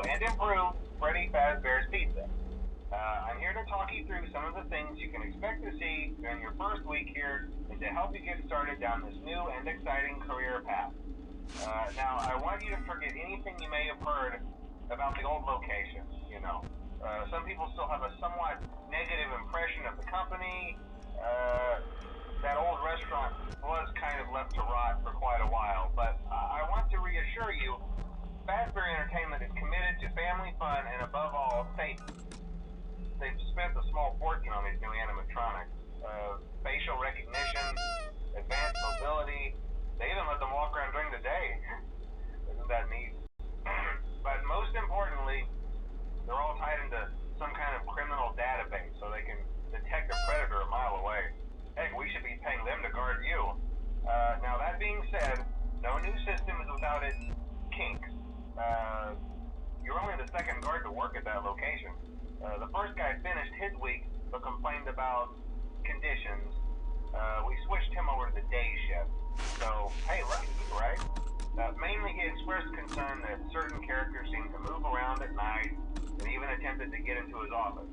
and improve Freddy Fazbear's Pizza. I'm here to talk you through some of the things you can expect to see during your first week here and to help you get started down this new and exciting career path. Now, I want you to forget anything you may have heard about the old location, you know. Some people still have a somewhat negative impression of the company. That old restaurant was kind of left to rot for quite a while, but I want to reassure you, Fazbear Entertainment is committed to family fun and above all, safety. They've spent a small fortune on these new animatronics. Facial recognition, advanced mobility. They even let them walk around during the day. Isn't that neat? But most importantly, they're all tied into some kind of criminal database so they can detect a predator a mile away. Heck, we should be paying them to guard you. Now that being said, no new system is without its kinks. You're only the second guard to work at that location. The first guy finished his week but complained about conditions. We switched him over to the day shift. So, hey, lucky you, right? Mainly he expressed concern that certain characters seemed to move around at night and even attempted to get into his office.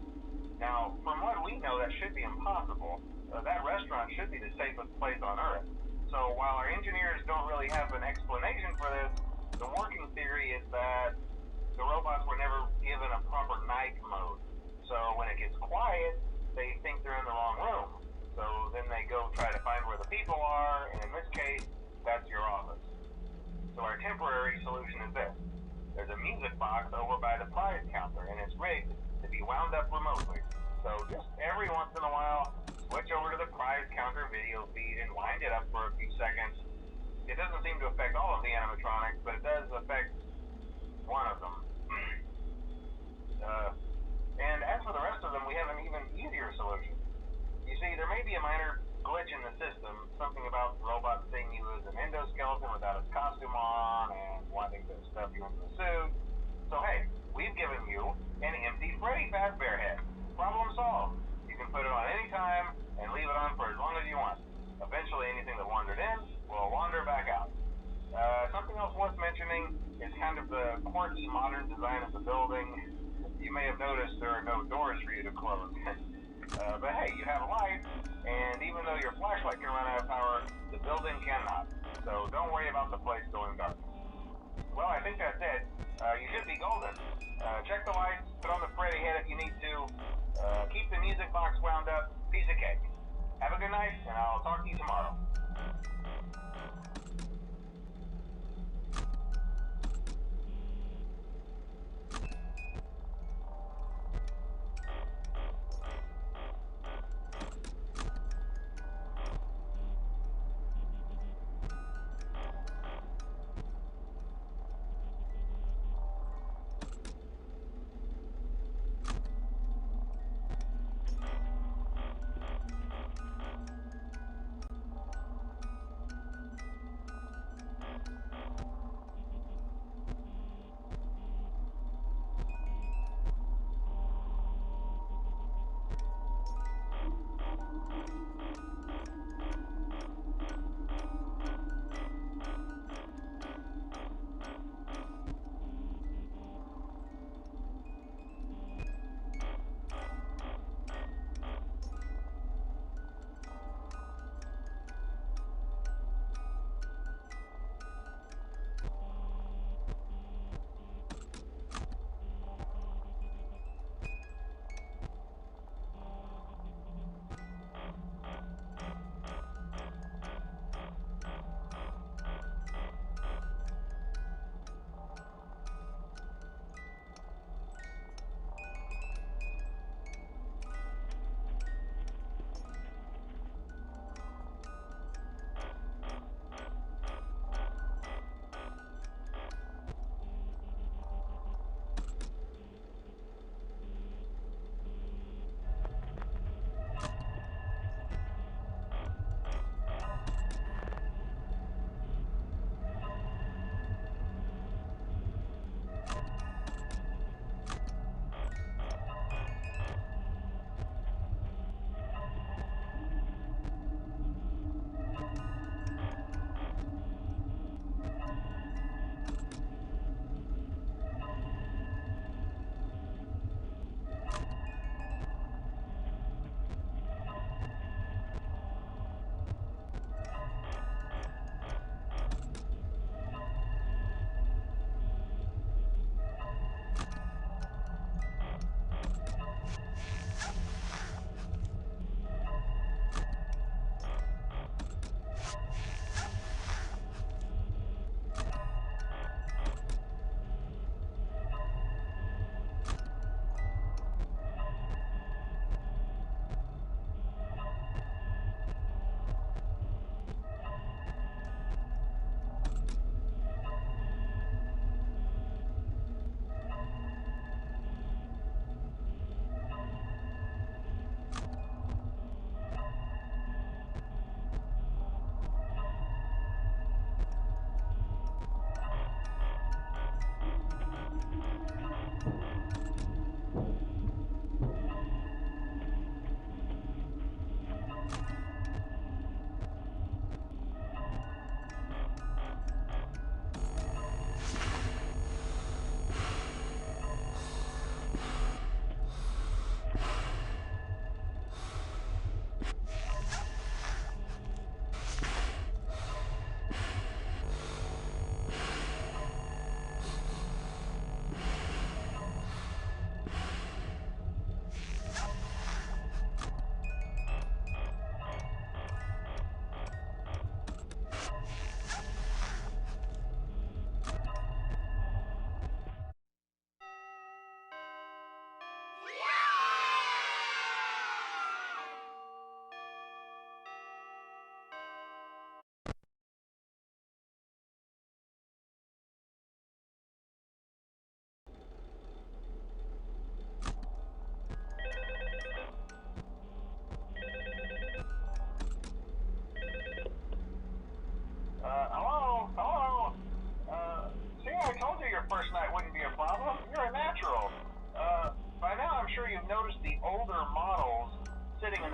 Now, from what we know, that should be impossible. That restaurant should be the safest place on Earth. So while our engineers don't really have an explanation for this, the working theory is that the robots were never given a proper night mode. So when it gets quiet, they think they're in the wrong room. So then they go try to find where the people are, and in this case, that's your office. So our temporary solution is this. There's a music box over by the prize counter, and it's rigged to be wound up remotely. So just every once in a while, switch over to the prize counter video feed and wind it up for a few seconds. It doesn't seem to affect all of the animatronics, but it does affect one of them. And as for the rest of them, we have an even easier solution. You see, there may be a minor glitch in the system, something about the robot seeing you as an endoskeleton without its costume on and wanting to stuff you into a suit. So hey, we've given you an empty Freddy Fazbear head. Problem solved. You can put it on any time and leave it on for as long as you want. Eventually anything that wandered in will wander back out. Something else worth mentioning is kind of the quirky modern design of the building. You may have noticed there are no doors for you to close. But hey, you have a light, and even though your flashlight can run out of power, the building cannot. So don't worry about the place going dark. Well, I think that's it. You should be golden. Check the lights, put on the Freddy head if you need to. Keep the music box wound up. Piece of cake. Have a good night, and I'll talk to you tomorrow.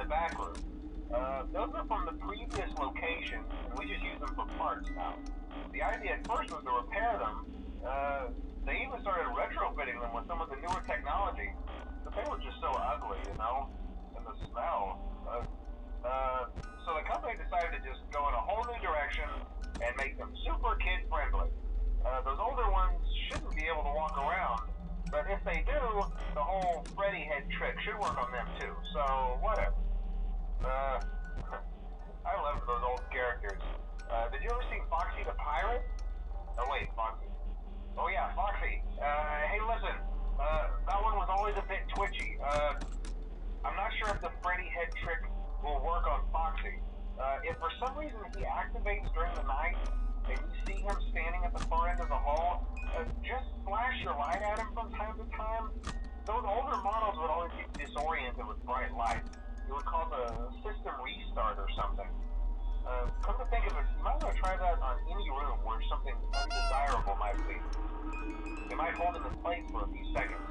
the back room. Those are from the previous location, and we just use them for parts now. The idea at first was to repair them. They even started retrofitting them with some of the newer technology, but they were just so ugly, you know, and the smell. So the company decided to just go in a whole new direction and make them super kid-friendly. Those older ones shouldn't be able to walk around, but if they do, the whole Freddy head trick should work on them too, so whatever. I love those old characters. Did you ever see Foxy the Pirate? Oh wait, Foxy. Oh yeah, Foxy. Hey listen, that one was always a bit twitchy. I'm not sure if the Freddy head trick will work on Foxy. If for some reason he activates during the night, and you see him standing at the far end of the hall, just flash your light at him from time to time. Those older models would always get disoriented with bright lights. It would cause a system restart or something. Come to think of it, you might want to try that on any room where something undesirable might be. It might hold him in place for a few seconds.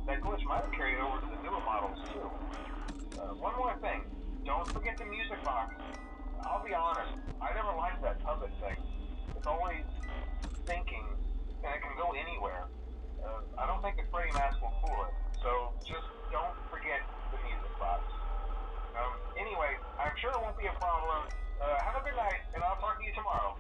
That glitch might have carried over to the newer models too. One more thing, don't forget the music box. I'll be honest, I never liked that puppet thing. It's always thinking, and it can go anywhere. I don't think the Freddy mask will fool it, so just don't forget the music box. Anyway, I'm sure it won't be a problem. Have a good night, and I'll talk to you tomorrow.